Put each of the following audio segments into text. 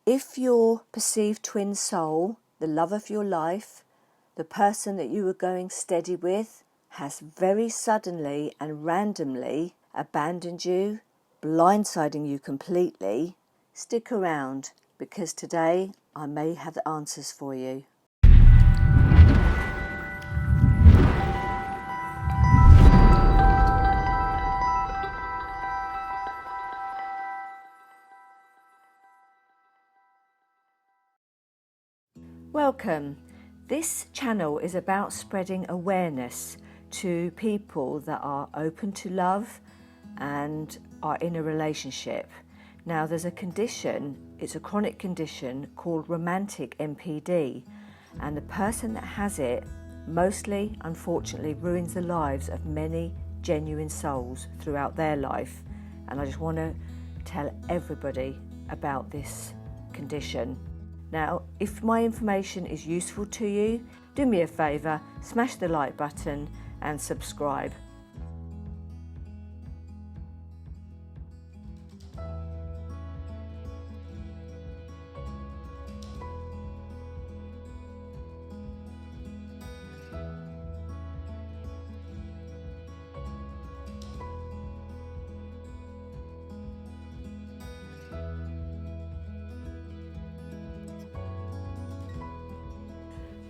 If your perceived twin soul, the love of your life, the person that you were going steady with, has very suddenly and randomly abandoned you, blindsiding you completely, stick around, because today I may have the answers for you. Welcome. This channel is about spreading awareness to people that are open to love and are in a relationship. Now, there's a condition, it's a chronic condition called romantic NPD, and the person that has it mostly, unfortunately, ruins the lives of many genuine souls throughout their life. And I just want to tell everybody about this condition. Now, if my information is useful to you, do me a favour, smash the like button and subscribe.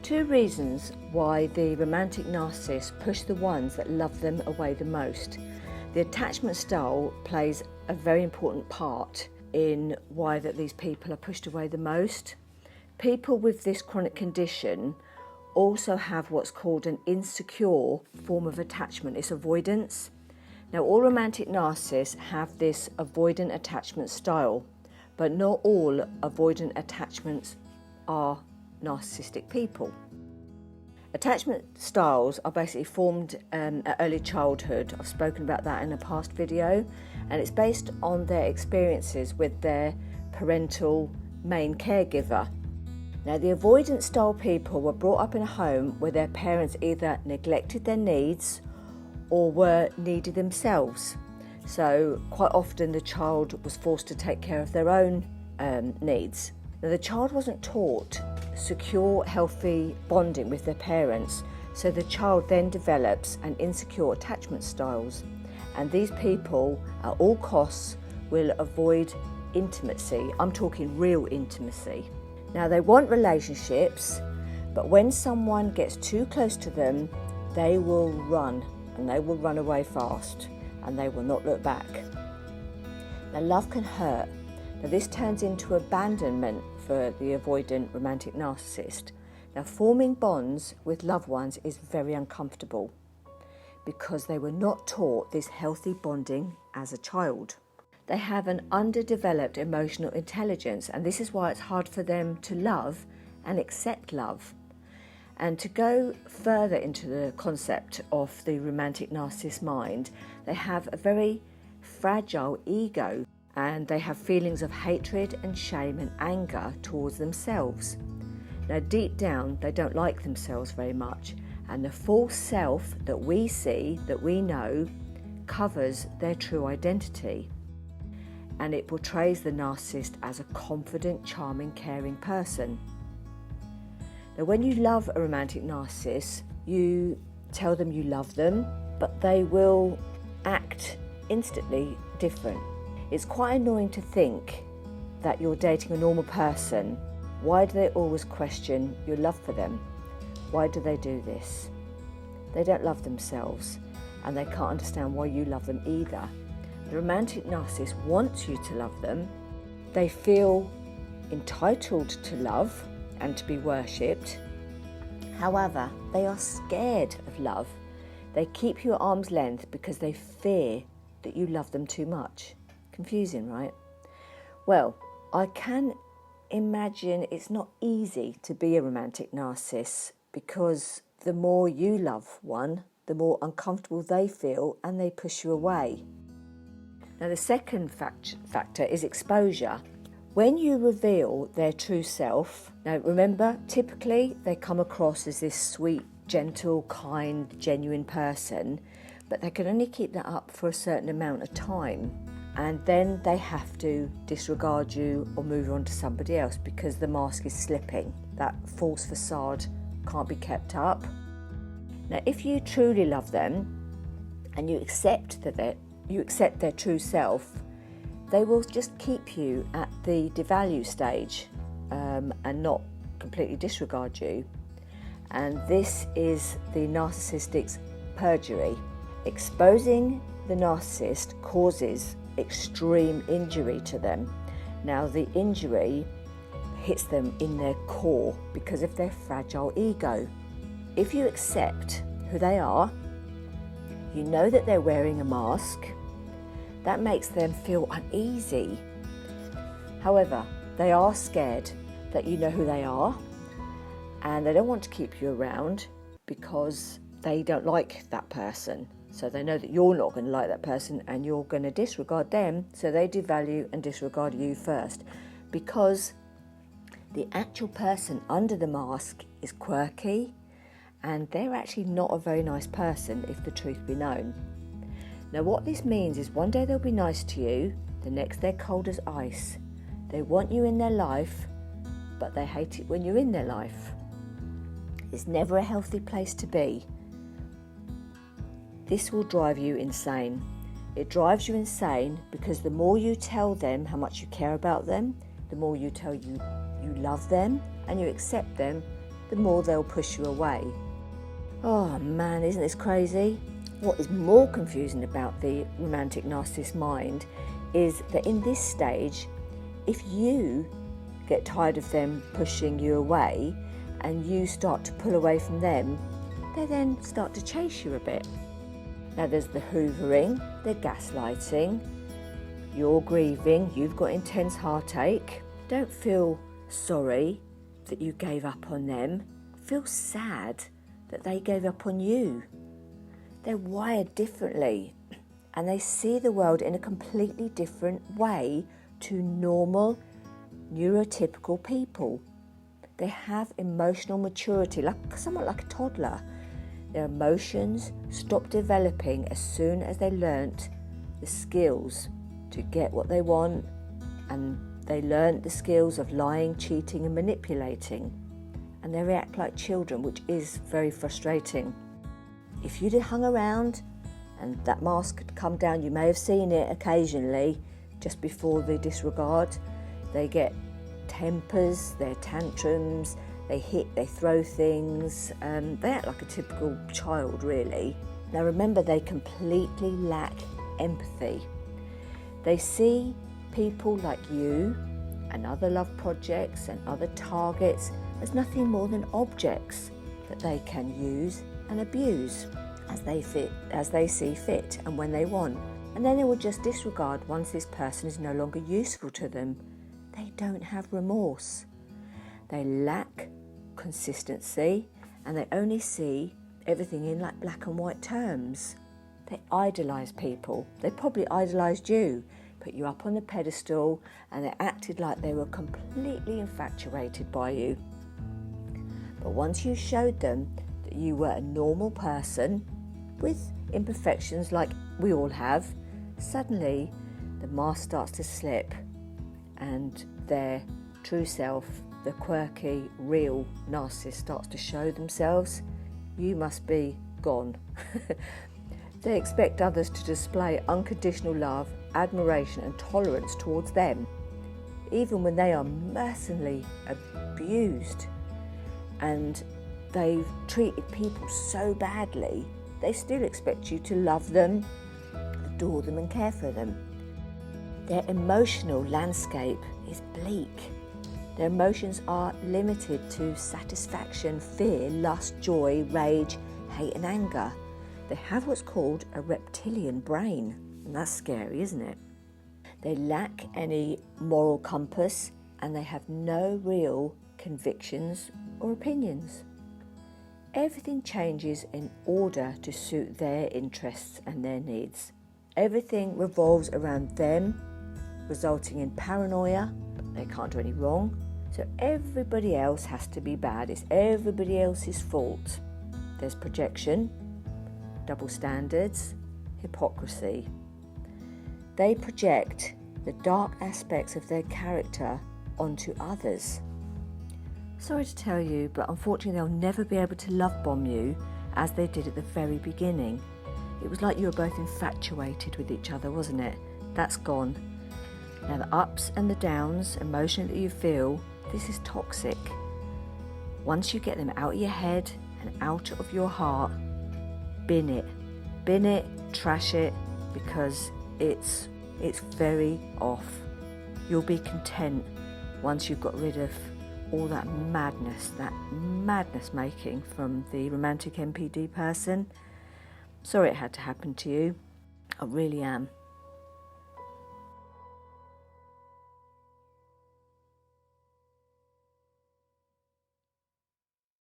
Two reasons why the romantic narcissists push the ones that love them away the most. The attachment style plays a very important part in why that these people are pushed away the most. People with this chronic condition also have what's called an insecure form of attachment. It's avoidance. Now, all romantic narcissists have this avoidant attachment style, but not all avoidant attachments are narcissistic people. Attachment styles are basically formed at early childhood. I've spoken about that in a past video, and it's based on their experiences with their parental main caregiver. Now, the avoidant style people were brought up in a home where their parents either neglected their needs or were needy themselves. So quite often the child was forced to take care of their own needs. Now, the child wasn't taught secure, healthy bonding with their parents, so the child then develops an insecure attachment styles. And these people, at all costs, will avoid intimacy. I'm talking real intimacy. Now, they want relationships, but when someone gets too close to them, they will run, and they will run away fast, and they will not look back. Now, love can hurt. Now, this turns into abandonment for the avoidant romantic narcissist. Now, forming bonds with loved ones is very uncomfortable because they were not taught this healthy bonding as a child. They have an underdeveloped emotional intelligence, and this is why it's hard for them to love and accept love. And to go further into the concept of the romantic narcissist mind, they have a very fragile ego, and they have feelings of hatred and shame and anger towards themselves. Now, deep down, they don't like themselves very much, and the false self that we see, that we know, covers their true identity. And it portrays the narcissist as a confident, charming, caring person. Now, when you love a romantic narcissist, you tell them you love them, but they will act instantly different. It's quite annoying to think that you're dating a normal person. Why do they always question your love for them? Why do they do this? They don't love themselves, and they can't understand why you love them either. The romantic narcissist wants you to love them. They feel entitled to love and to be worshipped. However, they are scared of love. They keep you at arm's length because they fear that you love them too much. Confusing, right? Well, I can imagine it's not easy to be a romantic narcissist, because the more you love one, the more uncomfortable they feel and they push you away. Now, the second factor is exposure. When you reveal their true self, now remember, typically they come across as this sweet, gentle, kind, genuine person, but they can only keep that up for a certain amount of time. and then they have to disregard you or move on to somebody else because the mask is slipping. That false facade can't be kept up. Now, if you truly love them and you accept their true self, they will just keep you at the devalue stage and not completely disregard you. And this is the narcissistic's perjury. Exposing the narcissist causes extreme injury to them. Now, the injury hits them in their core because of their fragile ego. If you accept who they are, you know that they're wearing a mask. That makes them feel uneasy. However, they are scared that you know who they are, and they don't want to keep you around because they don't like that person. So they know that you're not going to like that person and you're going to disregard them, so they devalue and disregard you first, because the actual person under the mask is quirky and they're actually not a very nice person, if the truth be known. Now, what this means is one day they'll be nice to you, the next they're cold as ice. They want you in their life, but they hate it when you're in their life. It's never a healthy place to be. This will drive you insane. It drives you insane because the more you tell them how much you care about them, the more you tell you love them and you accept them, the more they'll push you away. Oh man, isn't this crazy? What is more confusing about the romantic narcissist mind is that in this stage, if you get tired of them pushing you away and you start to pull away from them, they then start to chase you a bit. Now, there's the hoovering, the gaslighting, you're grieving, you've got intense heartache. Don't feel sorry that you gave up on them. Feel sad that they gave up on you. They're wired differently and they see the world in a completely different way to normal, neurotypical people. They have emotional maturity, somewhat like a toddler. Their emotions stop developing as soon as they learnt the skills to get what they want, and they learnt the skills of lying, cheating and manipulating, and they react like children, which is very frustrating. If you'd have hung around and that mask had come down, you may have seen it occasionally just before the disregard. They get tempers, their tantrums, they hit, they throw things, they act like a typical child really. Now remember, they completely lack empathy. They see people like you and other love projects and other targets as nothing more than objects that they can use and abuse as they see fit and when they want. And then they will just disregard once this person is no longer useful to them. They don't have remorse. They lack consistency and they only see everything in like black and white terms. They idolise people. They probably idolised you, put you up on a pedestal, and they acted like they were completely infatuated by you. But once you showed them that you were a normal person with imperfections like we all have, suddenly the mask starts to slip and their true self, the quirky, real narcissist, starts to show themselves. You must be gone. They expect others to display unconditional love, admiration and tolerance towards them, even when they are mercilessly abused and they've treated people so badly. They still expect you to love them, adore them and care for them. Their emotional landscape is bleak. Their emotions are limited to satisfaction, fear, lust, joy, rage, hate and anger. They have what's called a reptilian brain, and that's scary, isn't it? They lack any moral compass and they have no real convictions or opinions. Everything changes in order to suit their interests and their needs. Everything revolves around them, resulting in paranoia. They can't do any wrong, so everybody else has to be bad. It's everybody else's fault. There's projection, double standards, hypocrisy. They project the dark aspects of their character onto others. Sorry to tell you, but unfortunately they'll never be able to love bomb you as they did at the very beginning. It was like you were both infatuated with each other, wasn't it? That's gone. Now the ups and the downs emotionally that you feel, this is toxic. Once you get them out of your head and out of your heart, bin it, trash it, because it's very off. You'll be content once you've got rid of all that madness making from the romantic NPD person. Sorry it had to happen to you. I really am.